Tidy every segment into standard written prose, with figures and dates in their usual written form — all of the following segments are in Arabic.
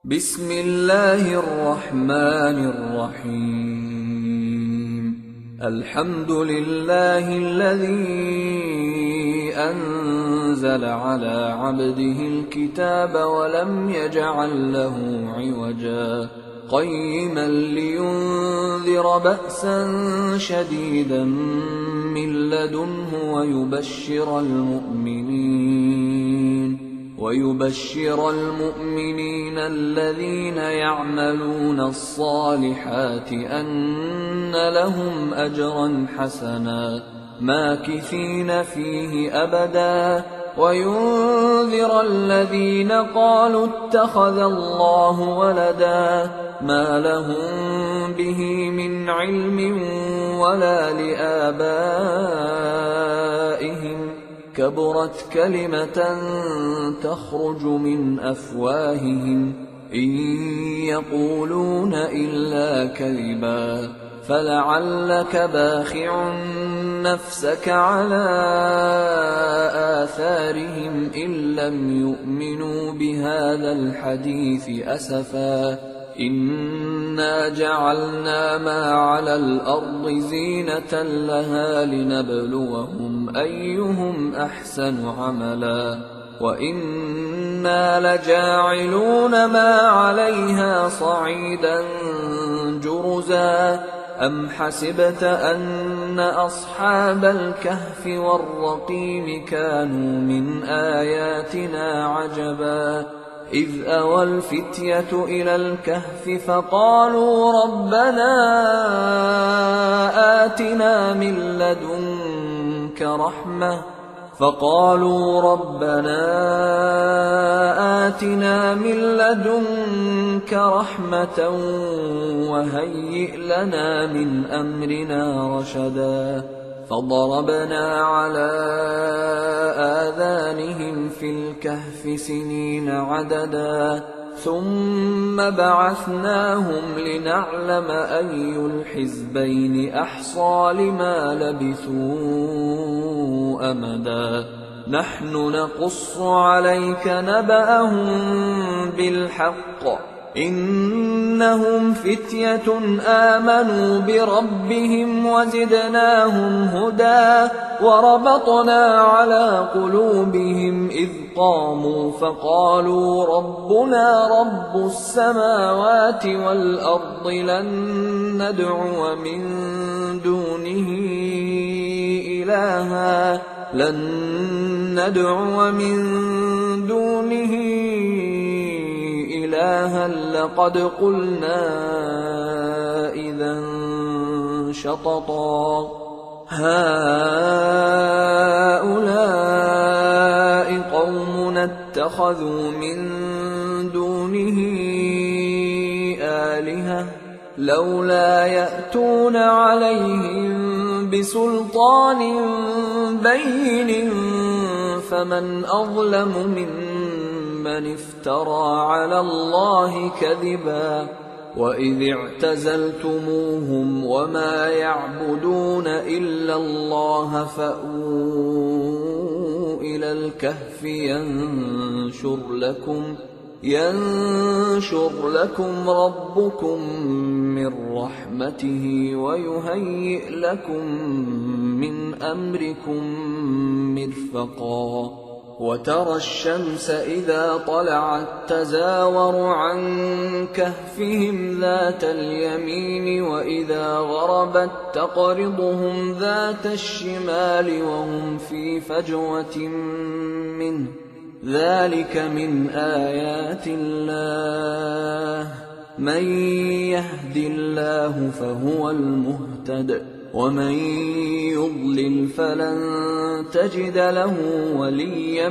بسم الله الرحمن الرحيم الحمد لله الذي أنزل على عبده الكتاب ولم يجعل له عوجا قيما لينذر بأسا شديدا من لدنه ويبشر المؤمنين الذين يعملون الصالحات أن لهم أجرا حسنا ماكثين فيه أبدا وينذر الذين قالوا اتخذ الله ولدا ما لهم به من علم ولا لآبائهم كبرت كلمة تخرج من أفواههم إن يقولون إلا كذبا فلعلك باخع نفسك على آثارهم إن لم يؤمنوا بهذا الحديث أسفا إنا جعلنا ما على الأرض زينة لها لنبلوهم أيهم أحسن عملا وإنا لجاعلون ما عليها صعيدا جرزا أم حسبت أن أصحاب الكهف والرقيم كانوا من آياتنا عجبا إذ أوى الفتية إلى الكهف فقالوا ربنا آتنا من لدنك رحمة وهيئ لنا من أمرنا رشدا فضربنا على آذانهم في الكهف سنين عددا ثم بعثناهم لنعلم أي الحزبين أحصى لما لبثوا أمدا نحن نقص عليك نبأهم بالحق إنهم فتية آمنوا بربهم وزدناهم هدى وربطنا على قلوبهم إذ قاموا فقالوا ربنا رب السماوات والأرض لن ندعو من دونه إلها لقد قلنا إذا شططا هؤلاء قومنا اتخذوا من دونه آلهة لولا يأتون عليهم بسلطان بين فمن أظلم ممن افترى على الله كذبا وإذ اعتزلتموهم وما يعبدون إلا الله فأووا إلى الكهف ينشر لكم ربكم من رحمته ويهيئ لكم من أمركم مرفقا وترى الشمس إذا طلعت تزاور عن كهفهم ذات اليمين وإذا غربت تقرضهم ذات الشمال وهم في فجوة منه ذلك من آيات الله من يهد الله فهو المهتد ومن يضلل فلن تجد له وليا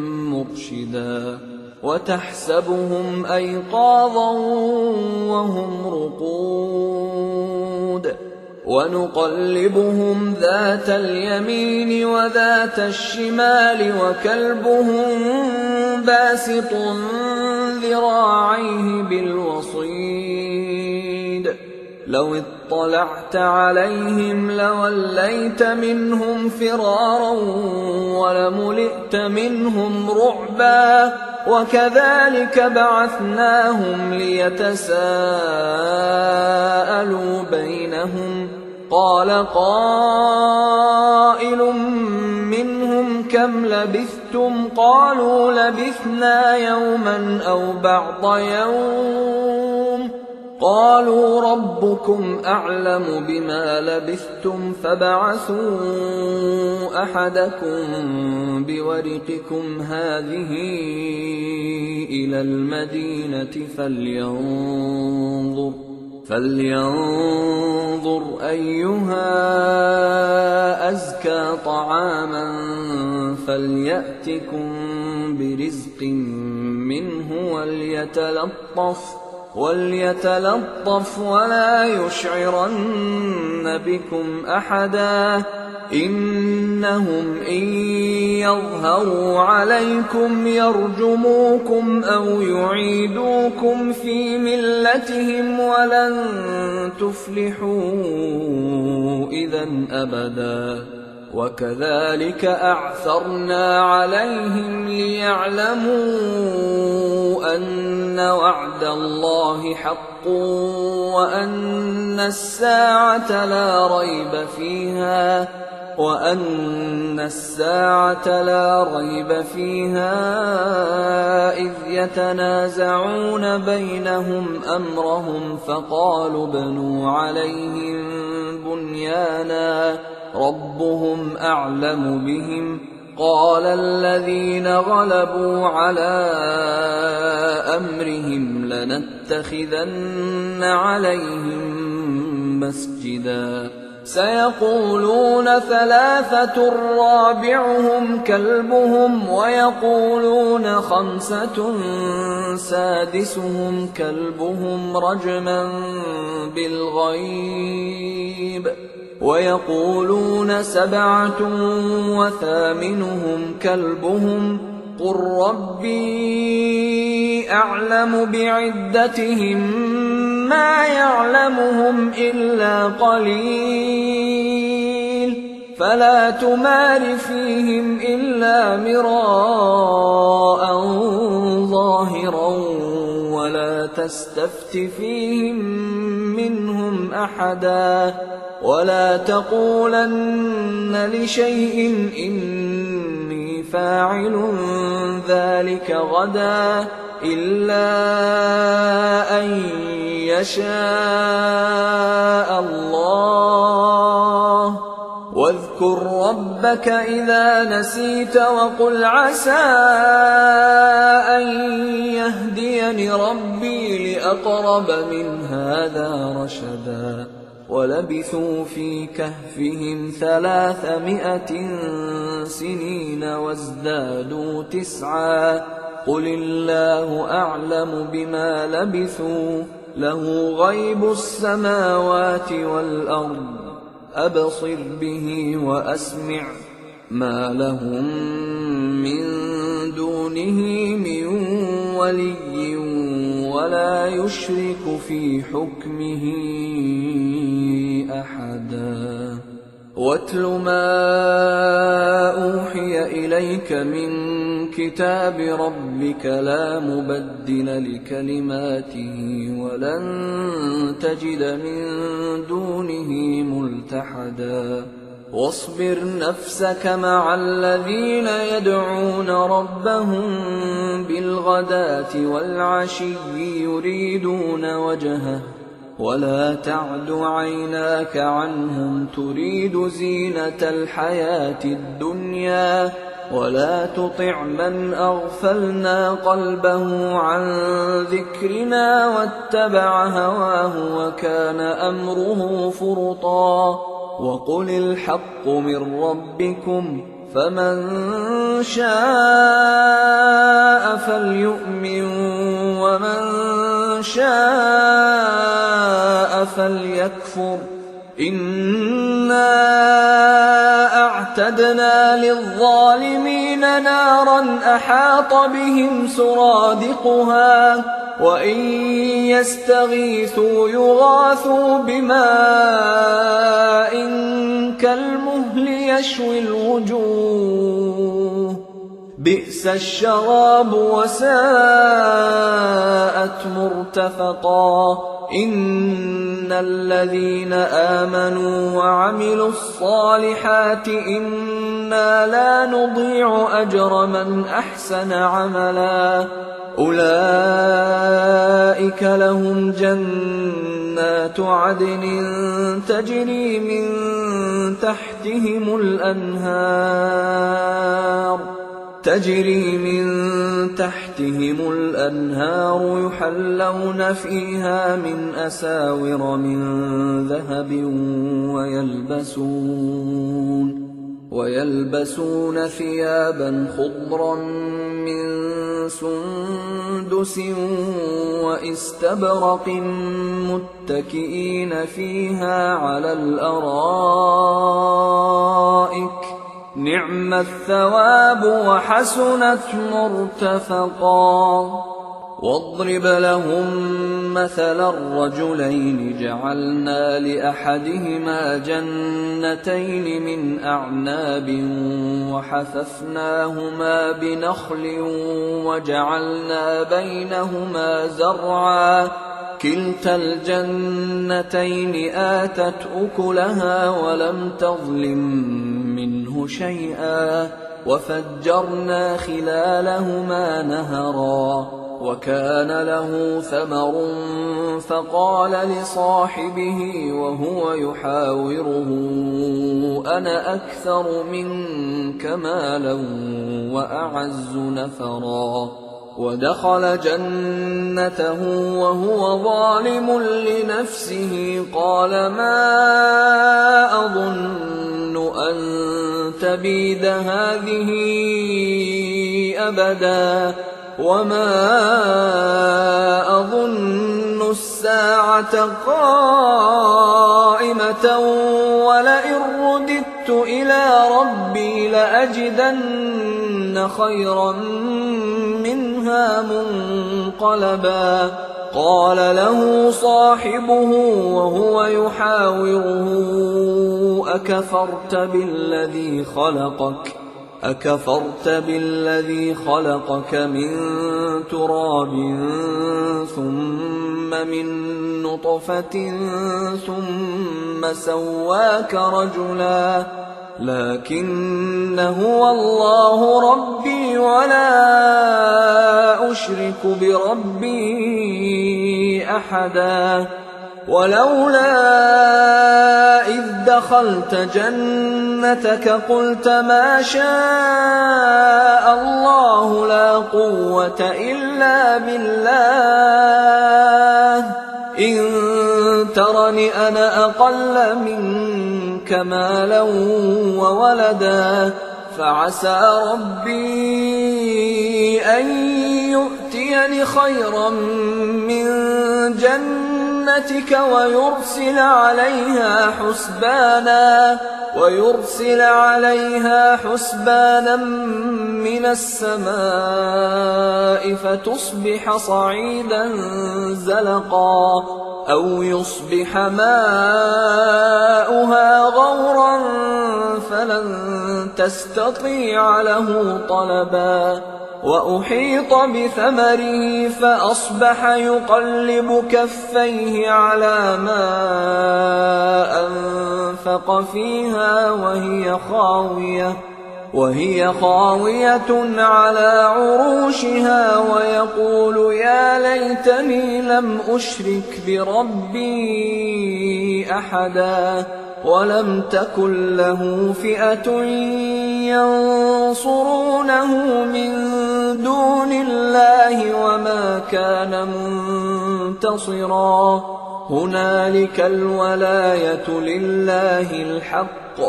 مرشدا وتحسبهم أيقاظا وهم رقود ونقلبهم ذات اليمين وذات الشمال وكلبهم باسط ذراعيه بالوصيد لو اطلعت عليهم لوليت منهم فرارا ولملئت منهم رعبا وكذلك بعثناهم ليتساءلوا بينهم قال قائل منهم كم لبثتم قالوا لبثنا يوما أو بعض يوم قالوا ربكم أعلم بما لبثتم فابعثوا أحدكم بورقكم هذه إلى المدينة فلينظر أيها أزكى طعاما فليأتكم برزق منه وليتلطف ولا يشعرن بكم أحدا إنهم إن يظهروا عليكم يرجموكم أو يعيدوكم في ملتهم ولن تفلحوا إذا أبدا وكذلك أعثرنا عليهم ليعلموا أن وعد الله حق وأن الساعة لا ريب فيها إذ يتنازعون بينهم أمرهم فقالوا ابنوا عليهم بنيانا ربهم أعلم بهم قال الذين غلبوا على أمرهم لنتخذن عليهم مسجدا سيقولون ثلاثة رابعهم كلبهم ويقولون خمسة سادسهم كلبهم رجما بالغيب ويقولون سبعة وثامنهم كلبهم قل ربي أعلم بعدتهم ما يعلمهم إلا قليل فلا تمار فيهم إلا مراء ظاهرا ولا تستفت فيهم منهم أحدا ولا تقولن لشيء إني فاعل ذلك غدا إلا أن يشاء الله واذكر ربك إذا نسيت وقل عسى أن يهديني ربي لأقرب من هذا رشدا ولبثوا في كهفهم 300 سنين وازدادوا 9 قل الله أعلم بما لبثوا له غيب السماوات والأرض أبصر به وأسمع ما لهم من دونه من ولي ولا يشرك في حكمه أحدا واتل ما أوحي إليك من كتاب ربك لا مبدل لكلماته ولن تجد من دونه ملتحدا واصبر نفسك مع الذين يدعون ربهم بالغداة والعشي يريدون وجهه ولا تعد عيناك عنهم تريد زينة الحياة الدنيا ولا تطع من أغفلنا قلبه عن ذكرنا واتبع هواه وكان أمره فرطا وقل الحق من ربكم فمن شاء فليؤمن ومن شاء فليكفر إنا أعتدنا للظالمين نارا أحاط بهم سرادقها وإن يستغيثوا يغاثوا بماء كالمهل يشوي الوجوه بئس الشراب وساءت مرتفقا إن الذين آمنوا وعملوا الصالحات إنا لا نضيع أجر من أحسن عملا أولئك لهم جنات عدن تجري من تحتهم الأنهار يحلون فيها من أساور من ذهب ويلبسون ثيابا خضرا من سندس واستبرق متكئين فيها على الأرائك نعم الثواب وحسنت مرتفقا واضرب لهم مثل الرجلين جعلنا لأحدهما جنتين من أعناب وحففناهما بنخل وجعلنا بينهما زرعا كلتا الجنتين آتت أكلها ولم تظلم منه شيئا وفجرنا خلالهما نهرا وكان له ثمر فقال لصاحبه وهو يحاوره أنا أكثر منك مالا وأعز نفرا ودخل جنته وهو ظالم لنفسه قال ما أظن أن تبيد هذه أبدا وما أظن الساعة قائمة ولئن رددت إلى ربي لأجدن خيرا منها منقلبا قال له صاحبه وهو يحاوره أكفرت بالذي خلقك من تراب ثم من نطفة ثم سواك رجلا لكن هو الله ربي ولا أشرك بربي أحدا ولولا إذ دخلت جنتك قلت ما شاء الله لا قوة إلا بالله إن ترني أنا أقل منك مالا وولدا فعسى ربي أن يؤتيني خيرا من جنتك ويرسل عليها حسبانا من السماء فتصبح صعيدا زلقا أو يصبح ماؤها غورا فلن تستطيع له طلبا وأحيط بثمره فأصبح يقلب كفيه على ما أنفق فيها وهي خاوية على عروشها ويقول يا ليتني لم أشرك بربي أحدا ولم تكن له فئة ينصرونه من دون الله وما كان منتصرا هنالك الولاية لله الحق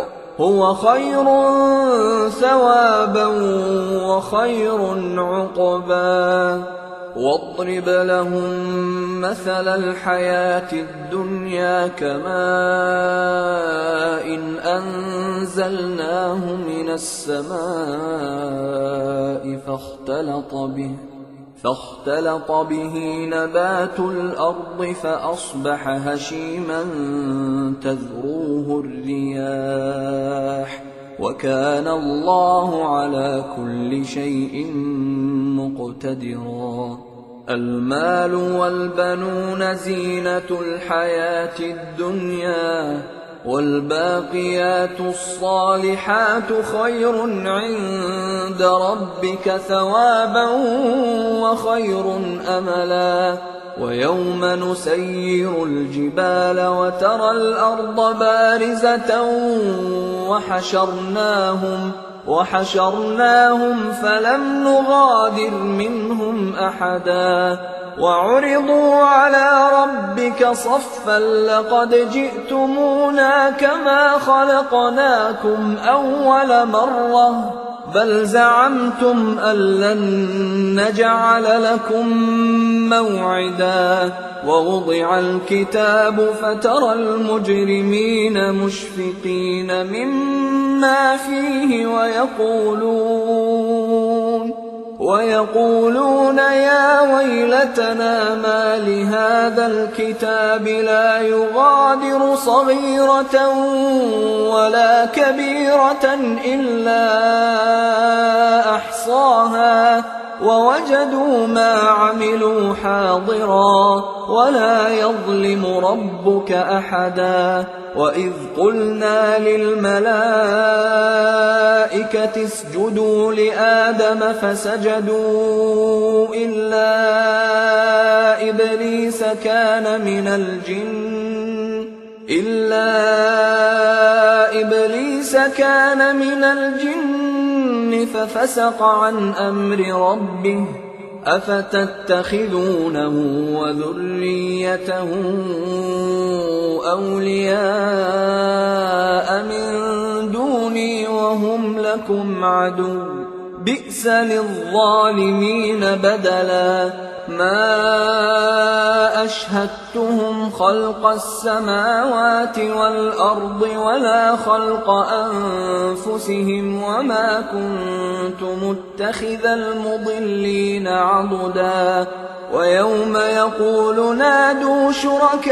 هو خير ثوابا وخير عقبا واضرب لهم مثل الحياة الدنيا كماء أنزلناه من السماء فاختلط به نبات الأرض فأصبح هشيما تذروه الرياح وكان الله على كل شيء مقتدرا. المال والبنون زينة الحياة الدنيا والباقيات الصالحات خير عند ربك ثوابا وخير أملا. ويوم نسير الجبال وترى الأرض بارزة وحشرناهم فلم نغادر منهم أحدا وعرضوا على ربك صفا لقد جئتمونا كما خلقناكم أول مرة بل زعمتم أن لن نجعل لكم موعدا. ووضع الكتاب فترى المجرمين مشفقين مما فيه ويقولون يا ويلتنا ما لهذا الكتاب لا يغادر صغيرة ولا كبيرة إلا أحصاها ووجدوا ما عملوا حاضرا ولا يظلم ربك أحدا. وإذ قلنا للملائكة اسجدوا لآدم فسجدوا إلا إبليس كان من الجن ففسق عن أمر ربه أفتتخذونه وذريته أولياء من دوني وهم لكم عدو بئس للظالمين بدلا. ما أشهدتهم خلق السماوات والأرض ولا خلق أنفسهم وما كنت متخذ المضلين عضدا. ويوم يقول نادوا شركائي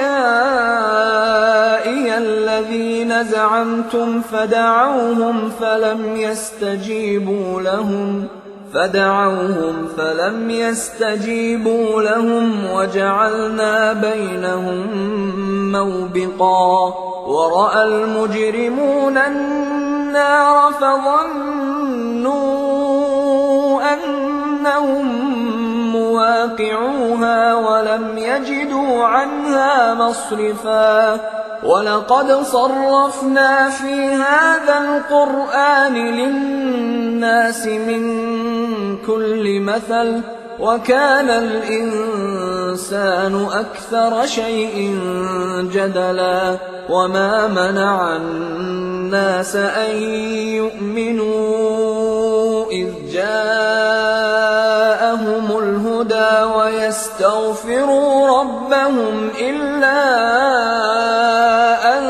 الذين زعمتم فدعوهم فلم يستجيبوا لهم وجعلنا بينهم موبقا. ورأى المجرمون النار فظنوا أنهم مواقعوها ولم يجدوا عنها مصرفا. ولقد صرفنا في هذا القرآن للناس من كل مثل وكان الإنسان أكثر شيء جدلا. وما منع الناس أن يؤمنوا إذ جاءهم الهدى ويستغفروا ربهم إلا أن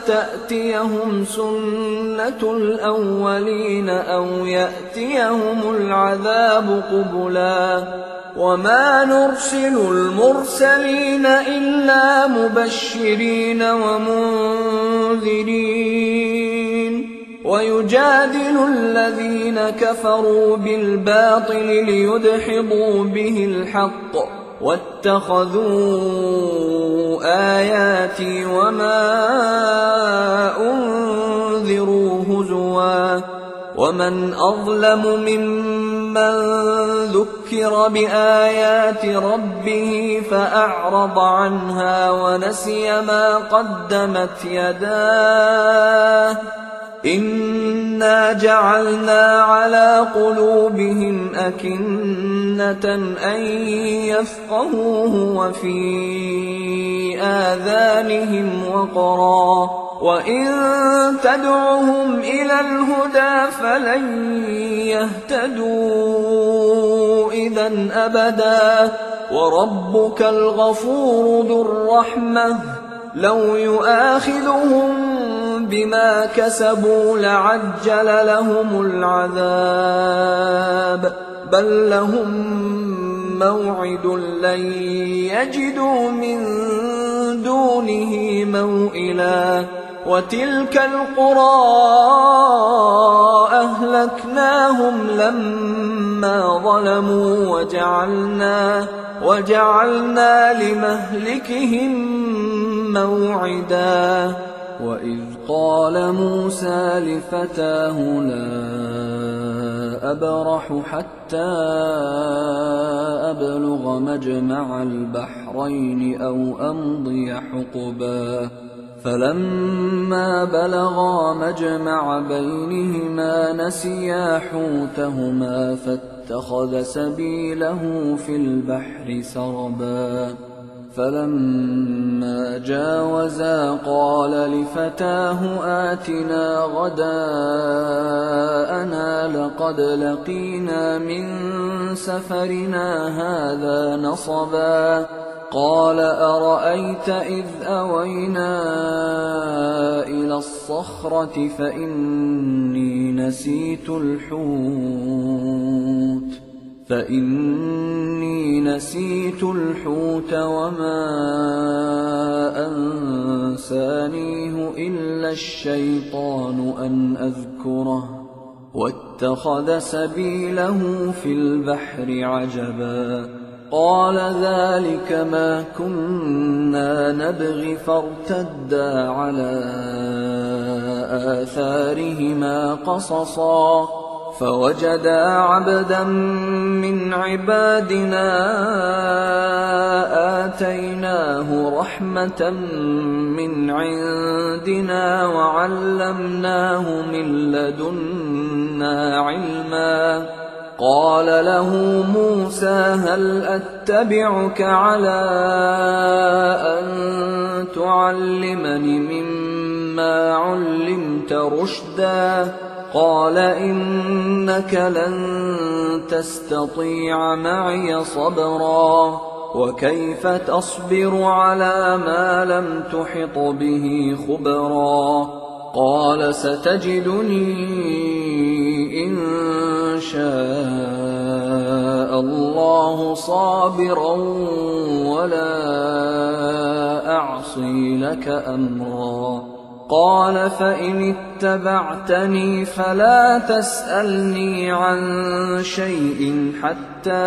تأتيهم سنة الأولين أو يأتيهم العذاب قبلا. وما نرسل المرسلين إلا مبشرين ومنذرين ويجادل الذين كفروا بالباطل ليدحضوا به الحق واتخذوا آياتي وما أنذروا هزوا. ومن أظلم ممن ذكر بآيات ربه فأعرض عنها ونسي ما قدمت يداه إنا جعلنا على قلوبهم أكنة أن يفقهوه وفي آذانهم وقرا وإن تدعهم إلى الهدى فلن يهتدوا إذا أبدا. وربك الغفور ذو الرحمة لو يؤاخذهم بما كسبوا لعجل لهم العذاب بل لهم موعد لن يجدوا من دونه موئلا وتلك القرى أهلكناهم لما ظلموا وجعلنا لمهلكهم موعدا وإذ قال موسى لفتاه لا أبرح حتى أبلغ مجمع البحرين أو أمضي حقبا فلما بلغا مجمع بينهما نسيا حوتهما فاتخذ سبيله في البحر سربا فلما جاوزا قال لفتاه آتنا غداءنا لقد لقينا من سفرنا هذا نصبا قال أرأيت إذ أوينا إلى الصخرة فإني نسيت الحوت وما أنسانيه إلا الشيطان أن أذكره واتخذ سبيله في البحر عجبا قال ذلك ما كنا نبغي فارتدا على آثارهما قصصا فوجدا عبدا من عبادنا آتيناه رحمة من عندنا وعلمناه من لدنا علما قال له موسى هل أتبعك على أن تعلمني مما علمت رشدا قال إنك لن تستطيع معي صبرا وكيف تصبر على ما لم تحط به خبرا قال ستجدني إن شاء الله صابرا ولا أعصي لك أمرا قال فإن اتبعتني فلا تسألني عن شيء حتى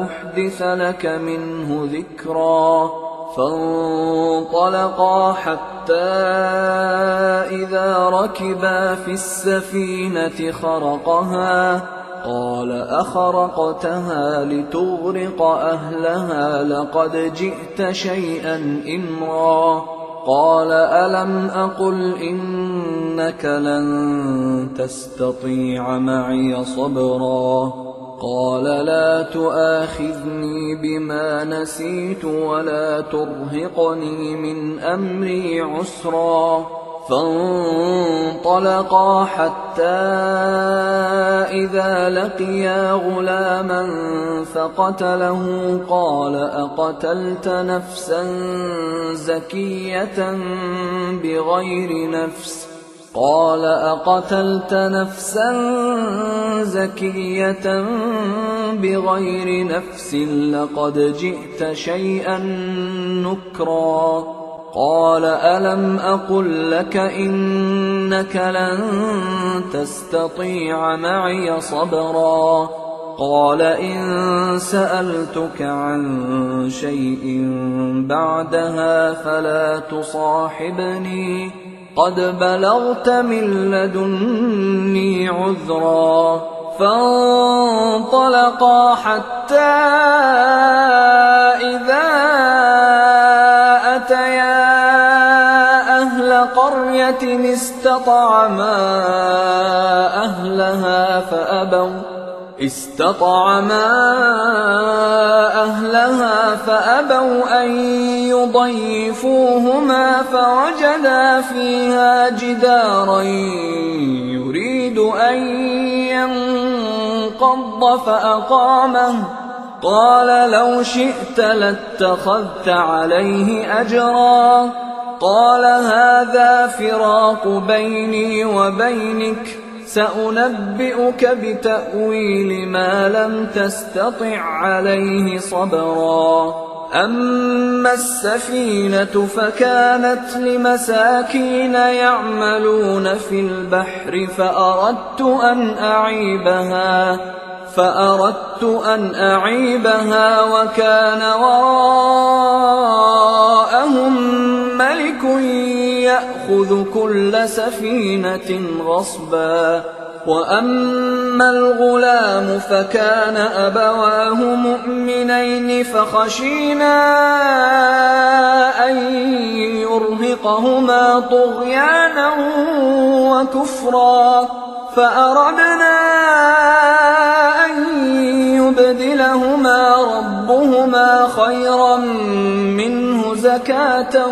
أحدث لك منه ذكرا فانطلقا حتى إذا ركبا في السفينة خرقها قال أخرقتها لتغرق أهلها لقد جئت شيئا إمرا قال ألم أقل إنك لن تستطيع معي صبرا قال لا تؤاخذني بما نسيت ولا ترهقني من أمري عسرا فانطلقا حتى إذا لقيا غلاما فقتله قال أقتلت نفسا زكية بغير نفس قال أقتلت نفسا زكية بغير نفس لقد جئت شيئا نكرا قال ألم أقل لك إنك لن تستطيع معي صبرا قال إن سألتك عن شيء بعدها فلا تصاحبني قد بلغت من لدني عذرا فانطلقا حتى إذا أتيا أهل قرية استطعما أهلها فأبوا أن يضيفوهما فوجدا فيها جدارا يريد أن ينقض فأقامه قال لو شئت لاتخذت عليه أجرا قال هذا فراق بيني وبينك سأنبئك بتأويل ما لم تستطع عليه صبرا أما السفينة فكانت لمساكين يعملون في البحر فأردت أن أعيبها وكان وراءهم ملك يأخذ كل سفينة غصبا وأما الغلام فكان أبواه مؤمنين فخشينا أن يرهقهما طغيانا وكفرا فأردنا أن يبدلهما ربهما خيرا منه زكاة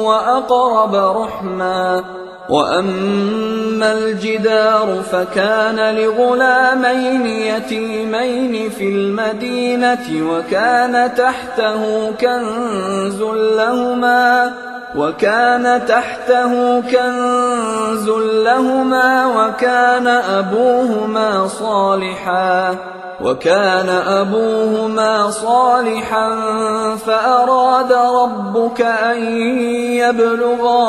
وأقرب رحما وأما الجدار فكان لغلامين يتيمين في المدينة وكان تحته كنز لهما وكان أبوهما صالحا فأراد ربك أن يبلغا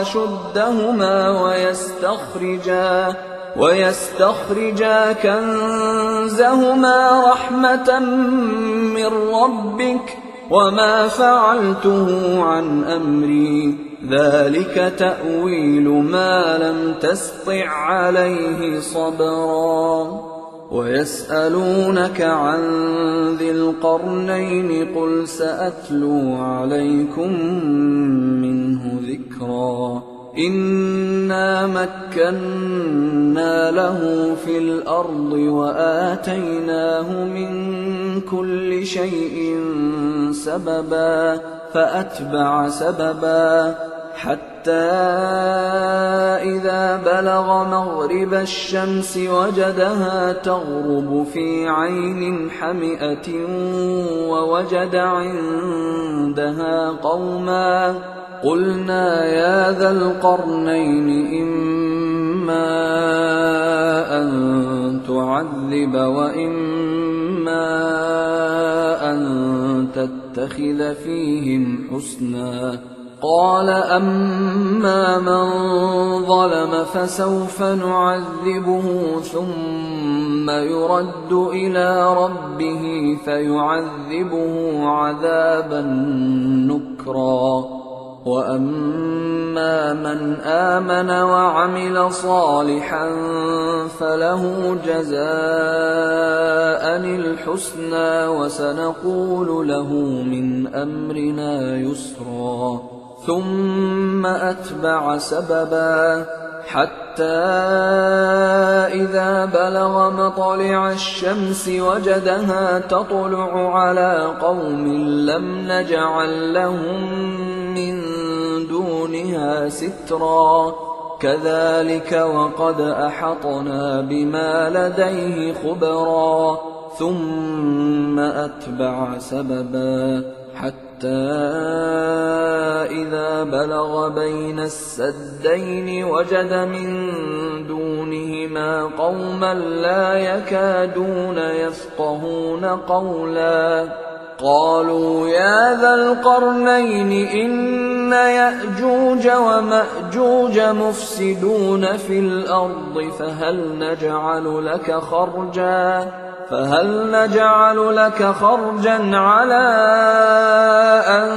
أشدهما ويستخرجا كنزهما رحمة من ربك وما فعلته عن أمري ذلك تأويل ما لم تسطع عليه صبرا ويسألونك عن ذي القرنين قل سأتلو عليكم منه ذكرا إنا مكنا له في الأرض وآتيناه من كل شيء سببا فأتبع سببا حتى إذا بلغ مغرب الشمس وجدها تغرب في عين حمئة ووجد عندها قوما قلنا يا ذا القرنين إما أن تعذب وإما أن تتخذ فيهم حسنا قال أما من ظلم فسوف نعذبه ثم يرد إلى ربه فيعذبه عذابا نكرا وأما من آمن وعمل صالحا فله جزاء الحسنى وسنقول له من أمرنا يسرا ثم أتبع سببا حتى إذا بلغ مطلع الشمس وجدها تطلع على قوم لم نجعل لهم من دونها سترا كذلك وقد أحطنا بما لديه خبرا ثم أتبع سببا حتى إذا بلغ بين السدين وجد من دونهما قوما لا يكادون يفقهون قولا قالوا يا ذا القرنين إن يأجوج ومأجوج مفسدون في الأرض فهل نجعل لك خرجا على أن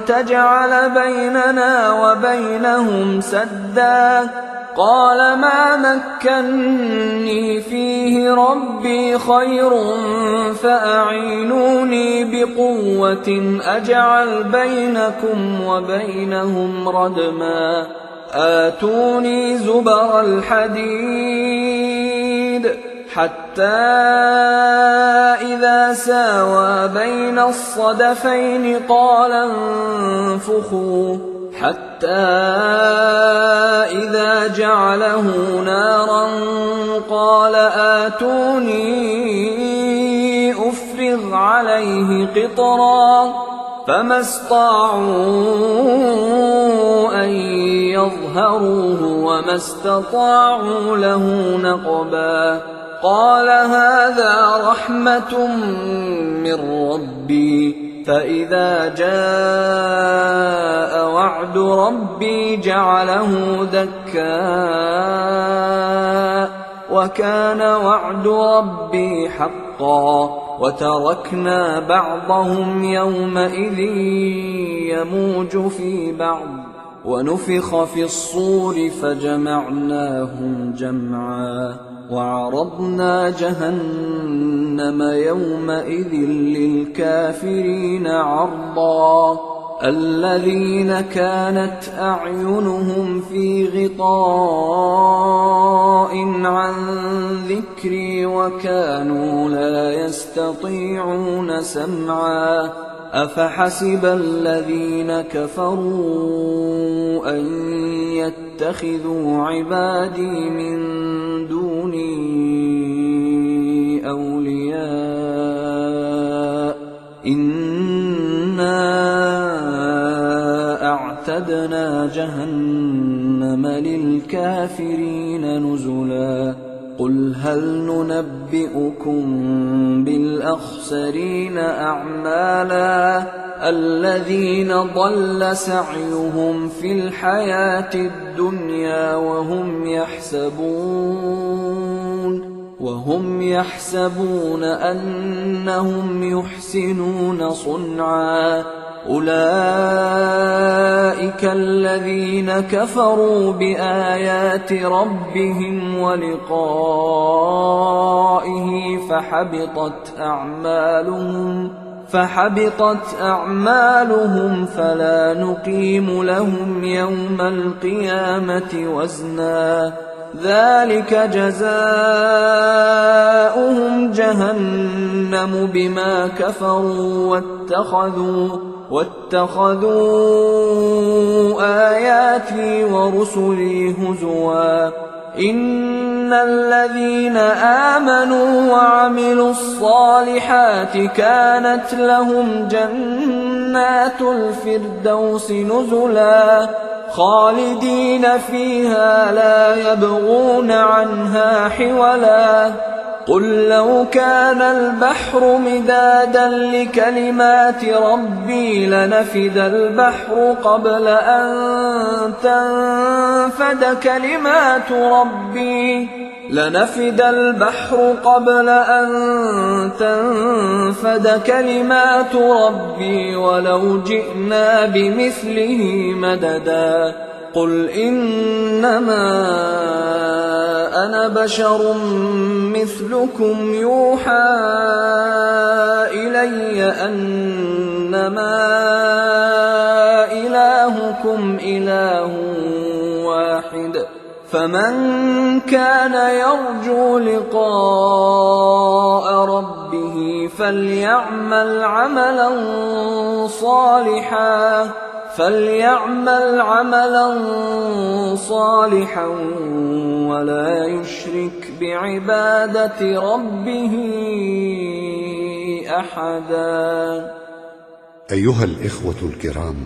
تجعل بيننا وبينهم سدا قال ما مكني فيه ربي خير فأعينوني بقوة أجعل بينكم وبينهم ردما آتوني زبر الحديد حتى إذا ساوى بين الصدفين قال انفخوا حتى إذا جعله نارا قال آتوني أفرغ عليه قطرا فما استطاعوا أن يظهروه وما استطاعوا له نقبا قال هذا رحمة من ربي فإذا جاء وعد ربي جعله دكا وكان وعد ربي حقا وتركنا بعضهم يومئذ يموج في بعض ونفخ في الصور فجمعناهم جمعا وعرضنا جهنم يومئذ للكافرين عرضا الذين كانت أعينهم في غطاء عن ذكري وكانوا لا يستطيعون سمعا أفحسب الذين كفروا أن يتخذوا عبادي من دوني أولياء إنا أعتدنا جهنم للكافرين نزلا قل هل ننبئكم بالأخسرين أعمالا الذين ضل سعيهم في الحياة الدنيا وهم يحسبون أنهم يحسنون صنعا أولئك الذين كفروا بآيات ربهم ولقائه فحبطت أعمالهم فلا نقيم لهم يوم القيامة وزنا ذلك جزاؤهم جهنم بما كفروا واتخذوا آياتي ورسلي هزوا إن الذين آمنوا وعملوا الصالحات كانت لهم جنات الفردوس نزلا خالدين فيها لا يبغون عنها حولا قل لو كان البحر مدادا لكلمات ربي لنفد البحر قبل أن تنفد كلمات ربي ولو جئنا بمثله مددا قل إنما أنا بشر مثلكم يوحى إلي أنما إلهكم إله واحد فمن كان يرجو لقاء ربه فليعمل عملا صالحا ولا يشرك بعبادة ربه أحدا. أيها الإخوة الكرام،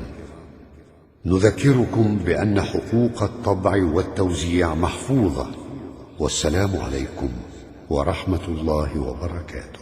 نذكركم بأن حقوق الطبع والتوزيع محفوظة، والسلام عليكم ورحمة الله وبركاته.